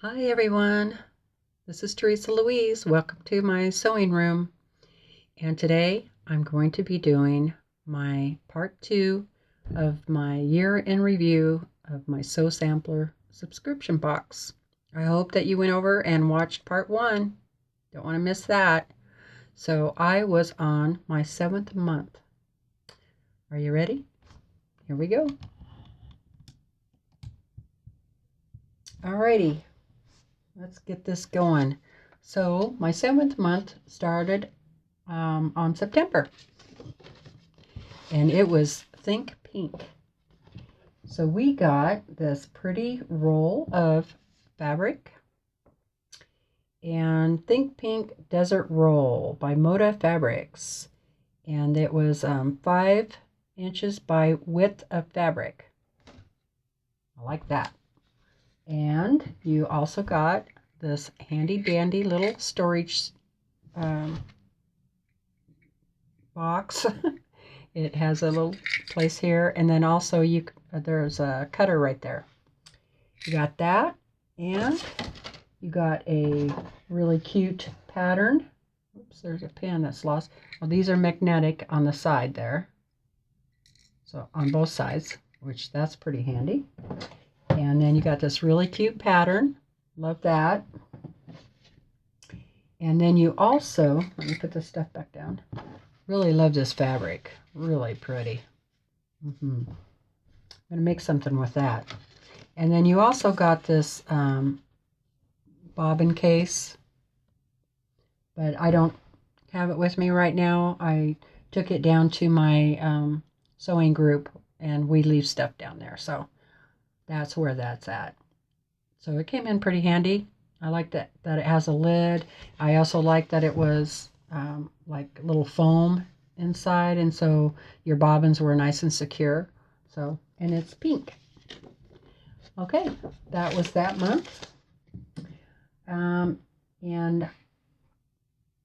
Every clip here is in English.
Hi everyone, this is Teresa Louise. Welcome to my sewing room. And today I'm going to be doing my part 2 of my year in review of my Sew Sampler subscription box. I hope that you went over and watched part 1. Don't want to miss that. So I was on my 7th month. Are you ready? Here we go. Alrighty. Let's get this going. So my 7th month started on September, and it was Think Pink. So we got this pretty roll of fabric, and Think Pink Desert Roll by Moda Fabrics, and it was 5 inches by width of fabric. I like that. And you also got this handy dandy little storage box. It has a little place here, and then also there's a cutter right there. You got that, and you got a really cute pattern. Oops, there's a pin that's lost. Well, these are magnetic on the side there, so on both sides, which that's pretty handy. And then you got this really cute pattern. Love that. And then you also, let me put this stuff back down. Really love this fabric. Really pretty. I'm going to make something with that. And then you also got this bobbin case, but I don't have it with me right now. I took it down to my sewing group, and we leave stuff down there. So that's where that's at. So it came in pretty handy. I like that it has a lid. I also like that it was like little foam inside, and so your bobbins were nice and secure. So, and it's pink. Okay, that was that month. And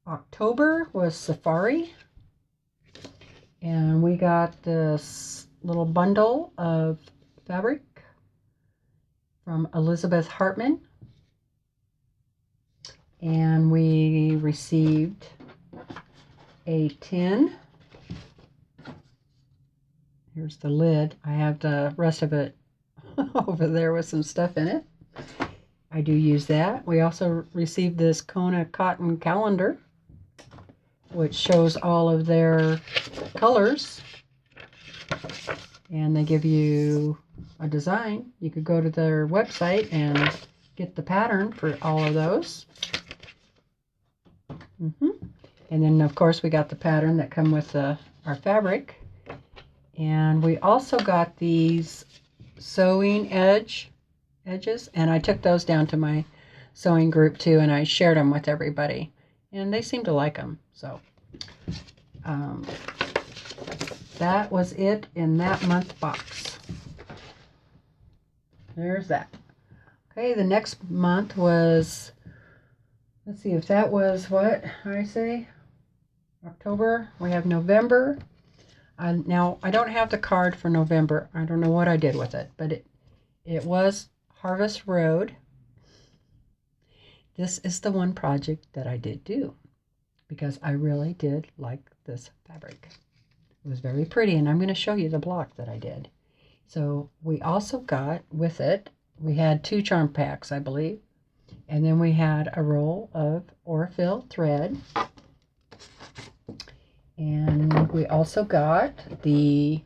October was Safari, and we got this little bundle of fabric from Elizabeth Hartman, and we received a tin. Here's the lid. I have the rest of it over there with some stuff in it. I do use that. We also received this Kona cotton calendar, which shows all of their colors, and they give you a design. You could go to their website and get the pattern for all of those. And then of course we got the pattern that come with our fabric, and we also got these sewing edges, and I took those down to my sewing group too, and I shared them with everybody, and they seem to like them. So that was it in that month box. There's that. Okay, the next month was, let's see if that was what I say, October. We have November. Now I don't have the card for November. I don't know what I did with it, but it was Harvest Road. This is the one project that I did do because I really did like this fabric. It was very pretty, and I'm going to show you the block that I did. So we also got with it, we had 2 charm packs, I believe, and then we had a roll of Orfil thread, and we also got the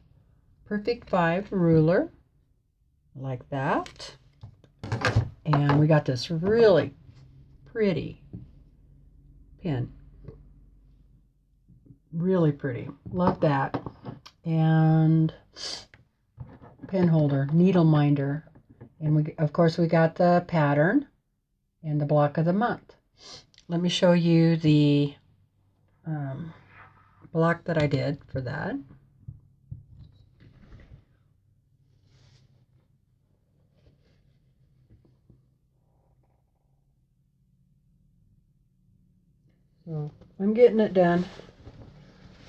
Perfect 5 ruler, like that, and we got this really pretty pin. Really pretty. Love that. And pen holder, needle minder, and we of course we got the pattern and the block of the month. Let me show you the block that I did for that. So I'm getting it done.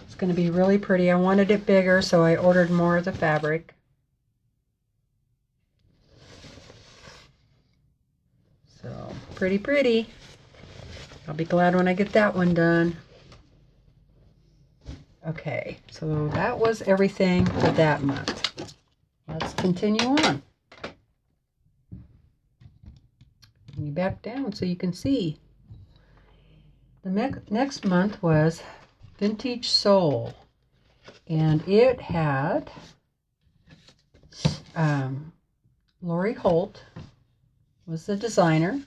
It's going to be really pretty. I wanted it bigger, so I ordered more of the fabric. So Pretty, pretty. I'll be glad when I get that one done. Okay, so that was everything for that month. Let's continue on. Bring you back down so you can see. The next month was Vintage Soul, and it had Lori Holt was the designer,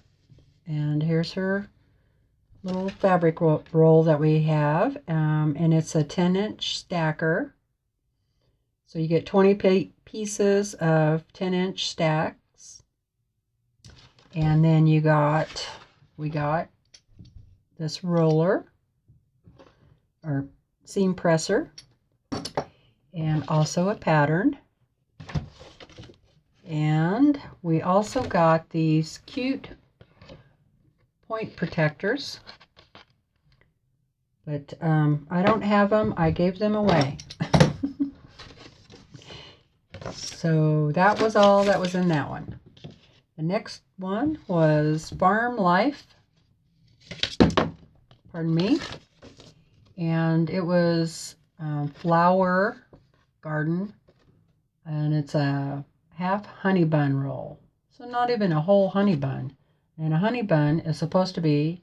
and here's her little fabric roll that we have, and it's a 10-inch stacker. So you get 20 pieces of 10-inch stacks, and then we got this roller or seam presser, and also a pattern. And we also got these cute point protectors, but I don't have them. I gave them away. So that was all that was in that one. The next one was Farm Life. Pardon me. And it was flower garden, and it's a half honey bun roll. So not even a whole honey bun. And a honey bun is supposed to be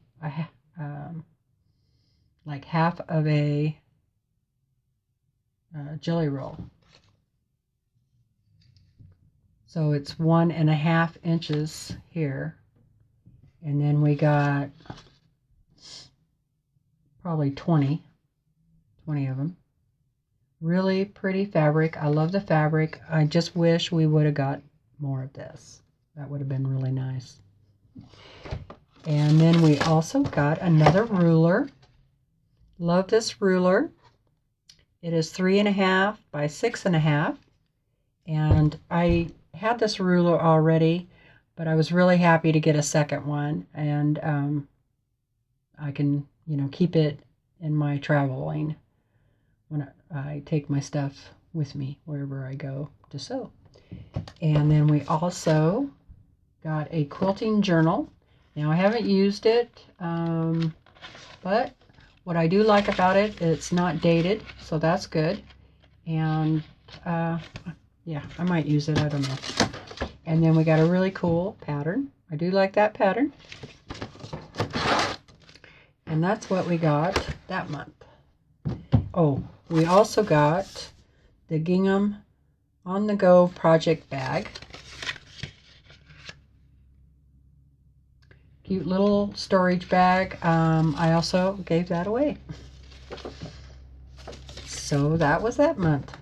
like half of a jelly roll. So it's 1.5 inches here. And then we got probably 20 of them. Really pretty fabric. I love the fabric. I just wish we would have got more of this. That would have been really nice. And then we also got another ruler. Love this ruler. It is 3.5 by 6.5. And I had this ruler already, but I was really happy to get a second one. And I can, keep it in my traveling when I take my stuff with me wherever I go to sew. And then we also got a quilting journal. Now I haven't used it, but what I do like about it, it's not dated, so that's good. And yeah, I might use it, I don't know. And then we got a really cool pattern. I do like that pattern. And that's what we got that month. Oh, we also got the Gingham On The Go project bag. Cute little storage bag. I also gave that away. So that was that month.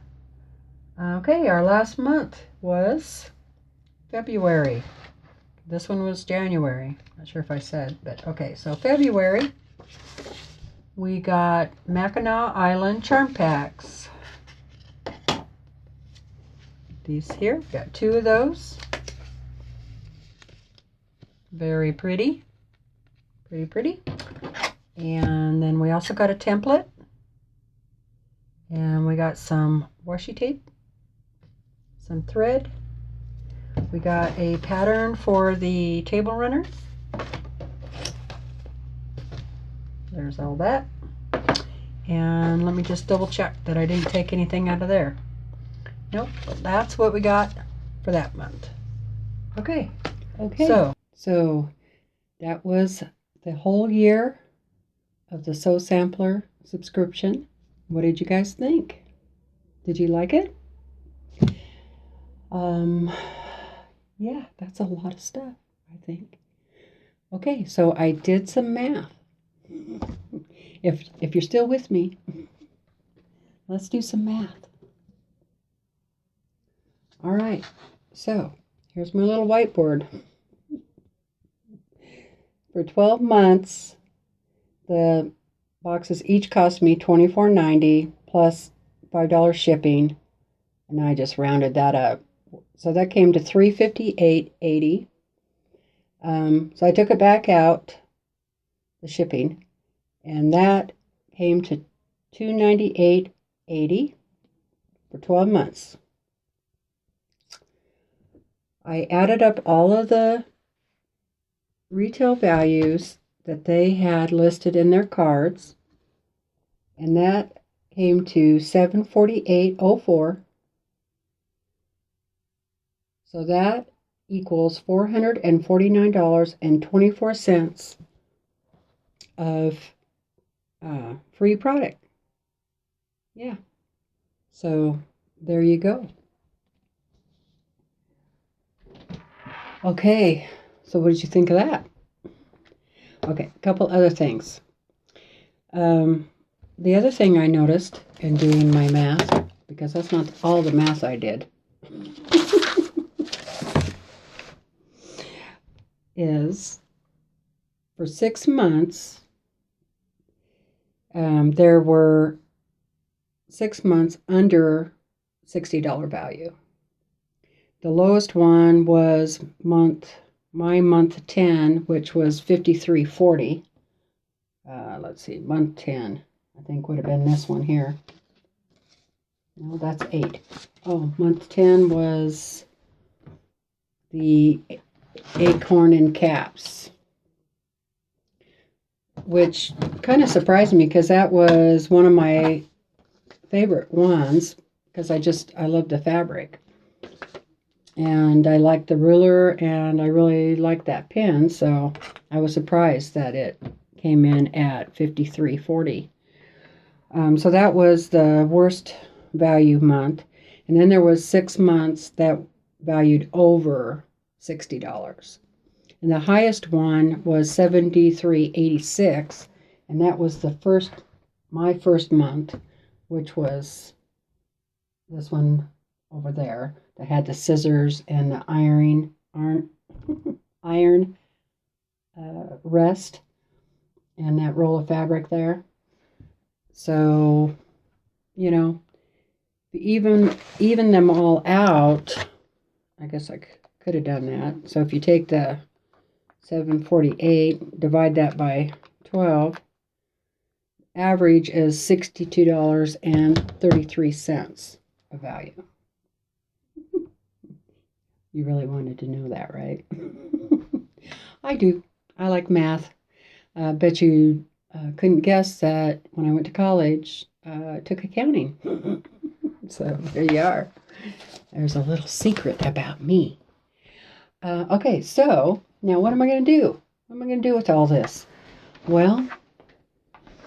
Okay, our last month was February. This one was January. Not sure if I said, but okay. So February, we got Mackinac Island charm packs. These here, got 2 of those. Very pretty. Pretty. And then we also got a template. And we got some washi tape, some thread. We got a pattern for the table runners. There's all that. And let me just double check that I didn't take anything out of there. Nope, but that's what we got for that month. Okay. So that was the whole year of the Sew Sampler subscription. What did you guys think? Did you like it? Yeah, that's a lot of stuff, I think. Okay, so I did some math. If you're still with me, let's do some math. All right, so here's my little whiteboard. For 12 months, the boxes each cost me $24.90 plus $5 shipping, and I just rounded that up. So that came to $358.80. So I took it back out, the shipping, and that came to $298.80 for 12 months. I added up all of the retail values that they had listed in their cards, and that came to $748.04. So that equals $449.24 of free product. Yeah. So there you go. Okay. So what did you think of that? Okay. A couple other things. The other thing I noticed in doing my math, because that's not all the math I did, is for 6 months, there were 6 months under $60 value. The lowest one was my month 10, which was $53.40. Let's see, month 10, I think would have been this one here. No, that's 8. Oh, month 10 was the acorn and caps, which kind of surprised me because that was one of my favorite ones because I love the fabric. And I like the ruler, and I really like that pen, so I was surprised that it came in at $53.40. So that was the worst value month. And then there was 6 months that valued over $60. And the highest one was $73.86, and that was my first month, which was this one over there that had the scissors and the iron rest and that roll of fabric there. So, even them all out, I guess I could have done that. So if you take the 748, divide that by 12, average is $62.33 of value. You really wanted to know that, right? I do. I like math. Bet you couldn't guess that when I went to college, I took accounting. So there you are. There's a little secret about me. Okay, so now what am I going to do? What am I going to do with all this? Well,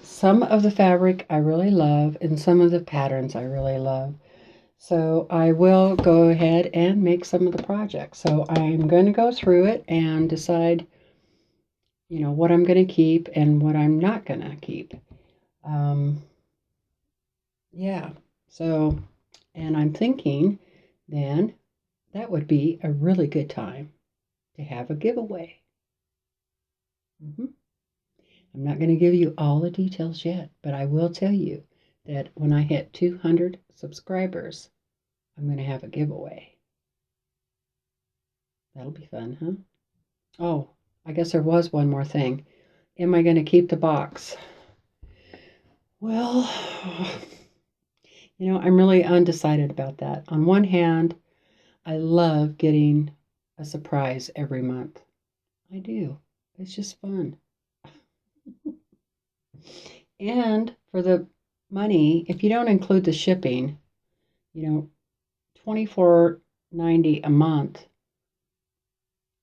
some of the fabric I really love, and some of the patterns I really love. So I will go ahead and make some of the projects. So I'm going to go through it and decide, what I'm going to keep and what I'm not going to keep. Yeah. So, and I'm thinking then that would be a really good time to have a giveaway. I'm not going to give you all the details yet, but I will tell you that when I hit 200 subscribers, I'm going to have a giveaway. That'll be fun, huh? Oh, I guess there was one more thing. Am I going to keep the box? Well, I'm really undecided about that. On one hand, I love getting a surprise every month. I do. It's just fun. And for the money, if you don't include the shipping, $24.90 a month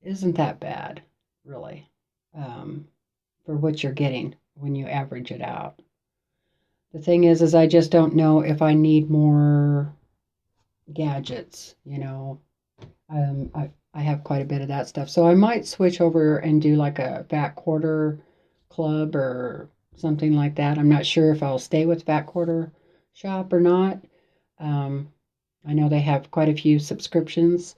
isn't that bad, really, for what you're getting when you average it out. The thing is I just don't know if I need more gadgets, I have quite a bit of that stuff. So I might switch over and do like a fat quarter club or something like that. I'm not sure if I'll stay with fat quarter shop or not. I know they have quite a few subscriptions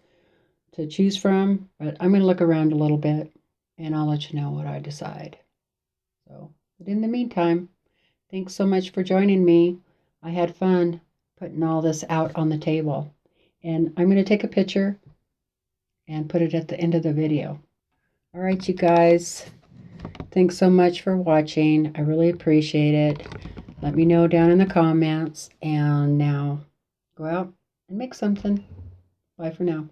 to choose from, but I'm going to look around a little bit and I'll let you know what I decide. So, but in the meantime, thanks so much for joining me. I had fun putting all this out on the table. And I'm going to take a picture and put it at the end of the video. All right, you guys. Thanks so much for watching. I really appreciate it. Let me know down in the comments. And now go out and make something. Bye for now.